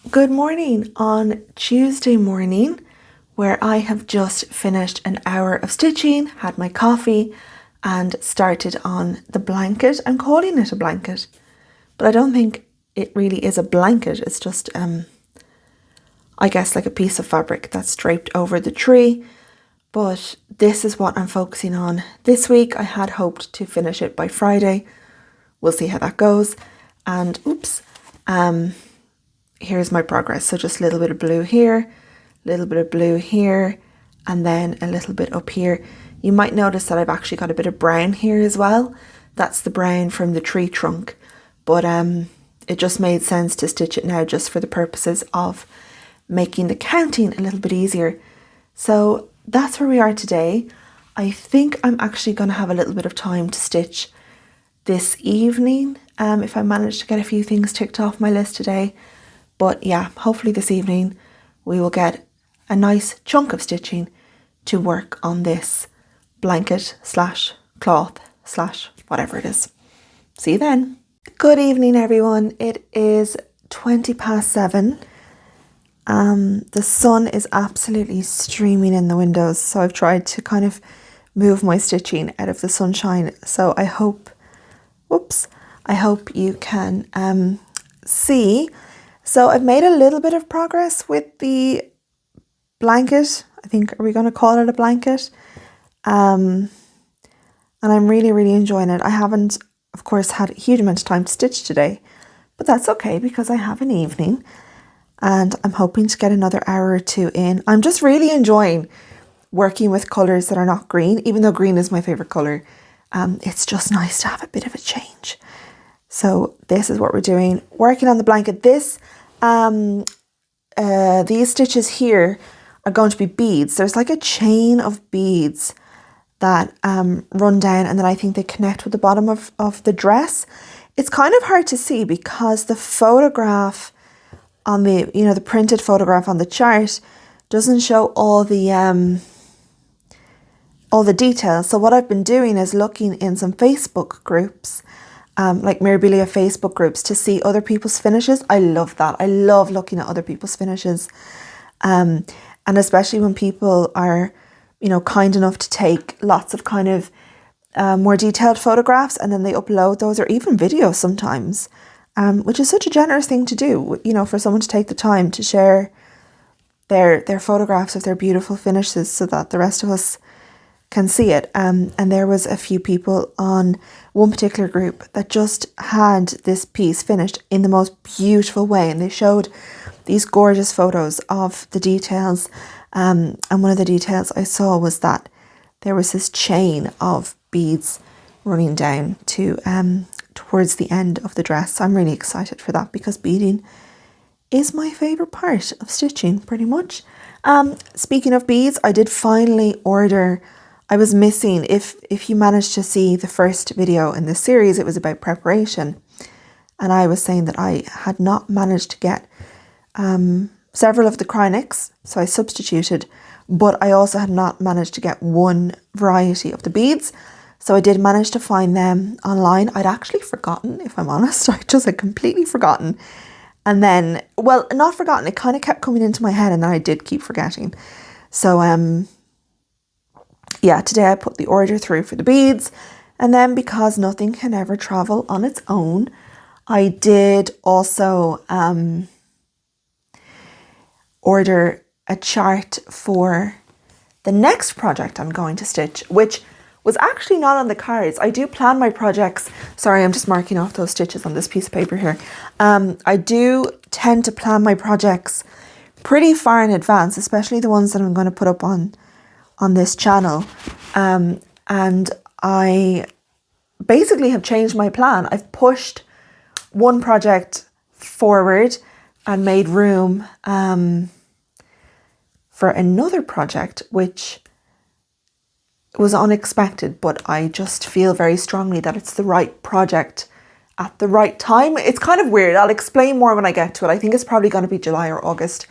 Good morning on Tuesday morning, where I have just finished an hour of stitching, had my coffee, and started on the blanket. I'm calling it a blanket, but I don't think it really is a blanket. It's just, I guess, like a piece of fabric that's draped over the tree. But this is what I'm focusing on this week. I had hoped to finish it by Friday. We'll see how that goes. And oops, here's my progress. So just a little bit of blue here, a little bit of blue here, and then a little bit up here. You might notice that I've actually got a bit of brown here as well. That's the brown from the tree trunk. But it just made sense to stitch it now just for the purposes of making the counting a little bit easier. So that's where we are today. I think I'm actually going to have a little bit of time to stitch this evening, if I manage to get a few things ticked off my list today. But yeah, hopefully this evening we will get a nice chunk of stitching to work on this blanket slash cloth slash whatever it is. See you then. Good evening, everyone. It is 7:20. The sun is absolutely streaming in the windows, so I've tried to kind of move my stitching out of the sunshine. So I hope you can see. So I've made a little bit of progress with the blanket. I think, are we going to call it a blanket? And I'm really, really enjoying it. I haven't, of course, had a huge amount of time to stitch today, but that's okay because I have an evening and I'm hoping to get another hour or two in. I'm just really enjoying working with colours that are not green, even though green is my favourite colour. It's just nice to have a bit of a change. So this is what we're doing, working on the blanket. These stitches here are going to be beads. There's like a chain of beads that run down, and then I think they connect with the bottom of the dress. It's kind of hard to see because the photograph on the printed photograph on the chart doesn't show all the details. So what I've been doing is looking in some Facebook groups, like Mirabilia Facebook groups, to see other people's finishes. I love that. I love looking at other people's finishes. And especially when people are, kind enough to take lots of kind of more detailed photographs and then they upload those, or even videos sometimes, which is such a generous thing to do, for someone to take the time to share their photographs of their beautiful finishes so that the rest of us can see it. And there was a few people on one particular group that just had this piece finished in the most beautiful way, and they showed these gorgeous photos of the details. And one of the details I saw was that there was this chain of beads running down to towards the end of the dress. So I'm really excited for that because beading is my favourite part of stitching, pretty much. Speaking of beads, I did finally order. I was missing, if you managed to see the first video in this series, it was about preparation. And I was saying that I had not managed to get several of the Chronics, so I substituted, but I also had not managed to get one variety of the beads. So I did manage to find them online. I'd actually forgotten, if I'm honest. I just had completely forgotten. And then, well, not forgotten, it kind of kept coming into my head and then I did keep forgetting. So, yeah, today I put the order through for the beads, and then because nothing can ever travel on its own, I did also order a chart for the next project I'm going to stitch, which was actually not on the cards. I do plan my projects. Sorry, I'm just marking off those stitches on this piece of paper here. I do tend to plan my projects pretty far in advance, especially the ones that I'm going to put up on this channel, and I basically have changed my plan. I've pushed one project forward and made room for another project, which was unexpected, but I just feel very strongly that it's the right project at the right time. It's kind of weird. I'll explain more when I get to it. I think it's probably going to be July or August,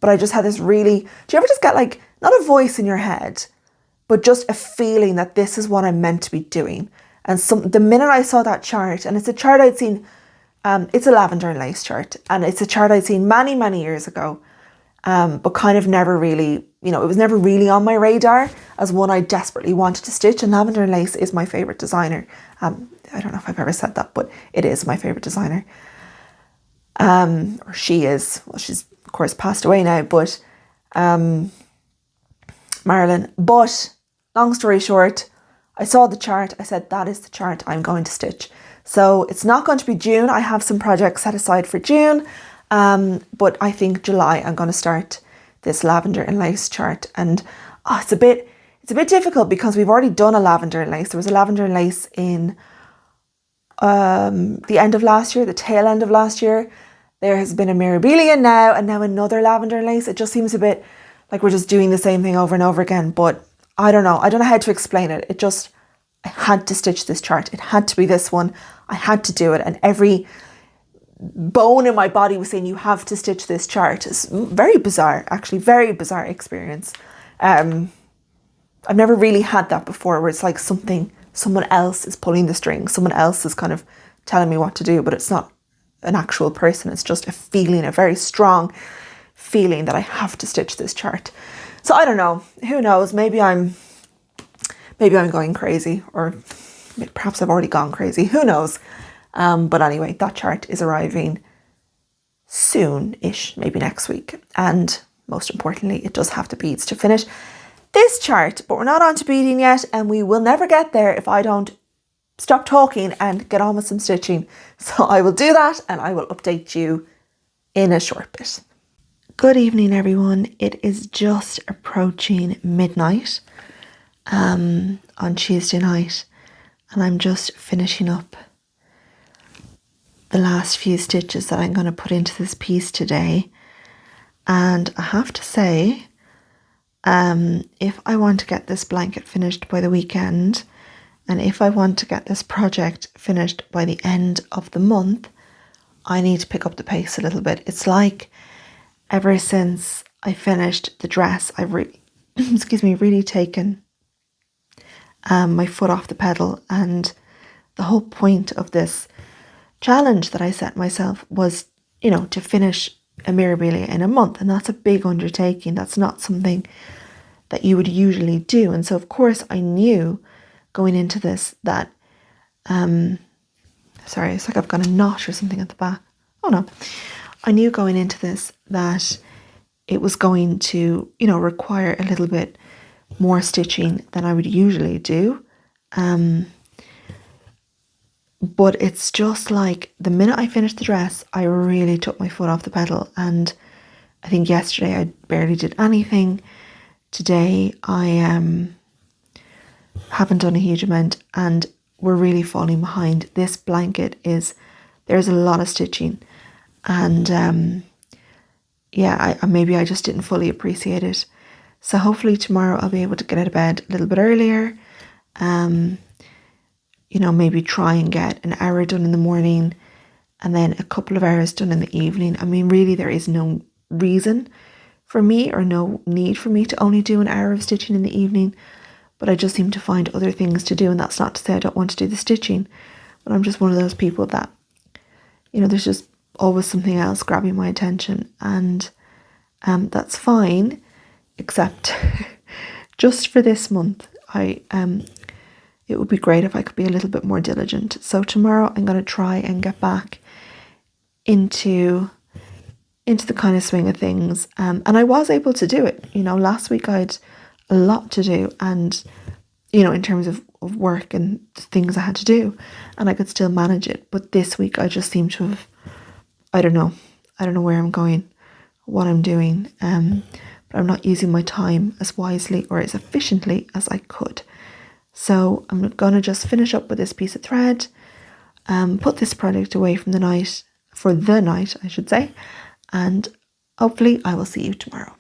but I just had this really, do you ever just get like, not a voice in your head, but just a feeling that this is what I'm meant to be doing? And the minute I saw that chart, and it's a chart I'd seen It's a lavender and lace chart, and it's a chart I'd seen many, many years ago, but kind of never really, it was never really on my radar as one I desperately wanted to stitch. And lavender and lace is my favourite designer. I don't know if I've ever said that, but it is my favourite designer. Or she is. Well, she's of course passed away now, but Marilyn. But long story short, I saw the chart. I said, that is the chart I'm going to stitch. So it's not going to be June. I have some projects set aside for June. But I think July I'm going to start this lavender and lace chart. And it's a bit difficult because we've already done a lavender and lace. There was a lavender and lace in the end of last year, the tail end of last year. There has been a Mirabilia now, and now another lavender and lace. It just seems a bit like we're just doing the same thing over and over again. But I don't know. I don't know how to explain it. I had to stitch this chart. It had to be this one. I had to do it. And every bone in my body was saying, you have to stitch this chart. It's very bizarre, actually, very bizarre experience. I've never really had that before, where it's like someone else is pulling the strings. Someone else is kind of telling me what to do, but it's not an actual person. It's just a feeling, a very strong feeling that I have to stitch this chart. So I don't know. Who knows? Maybe I'm going crazy, or perhaps I've already gone crazy. Who knows? But anyway, that chart is arriving soon-ish, maybe next week. And most importantly, it does have the beads to finish this chart. But we're not on to beading yet, and we will never get there if I don't stop talking and get on with some stitching. So I will do that, and I will update you in a short bit. Good evening, everyone. It is just approaching midnight on Tuesday night, and I'm just finishing up the last few stitches that I'm going to put into this piece today. And I have to say, if I want to get this blanket finished by the weekend, and if I want to get this project finished by the end of the month, I need to pick up the pace a little bit. It's like ever since I finished the dress, I've really, really taken my foot off the pedal. And the whole point of this challenge that I set myself was, to finish a Mirabilia in a month. And that's a big undertaking. That's not something that you would usually do. And so, of course, I knew going into this that, sorry, it's like I've got a knot or something at the back. Oh no. I knew going into this that it was going to, require a little bit more stitching than I would usually do. But it's just like the minute I finished the dress, I really took my foot off the pedal. And I think yesterday I barely did anything. Today I haven't done a huge amount, and we're really falling behind. This blanket there's a lot of stitching. And maybe I just didn't fully appreciate it. So hopefully tomorrow I'll be able to get out of bed a little bit earlier. Maybe try and get an hour done in the morning and then a couple of hours done in the evening. I mean, really, there is no reason for me or no need for me to only do an hour of stitching in the evening, but I just seem to find other things to do. And that's not to say I don't want to do the stitching, but I'm just one of those people that, there's just always something else grabbing my attention, and that's fine, except just for this month, it would be great if I could be a little bit more diligent. So tomorrow I'm going to try and get back into the kind of swing of things, and I was able to do it. Last week I had a lot to do, and in terms of work and things I had to do, and I could still manage it. But this week I just seem to have, I don't know where I'm going, what I'm doing, but I'm not using my time as wisely or as efficiently as I could. So I'm going to just finish up with this piece of thread, put this project away for the night, I should say, and hopefully I will see you tomorrow.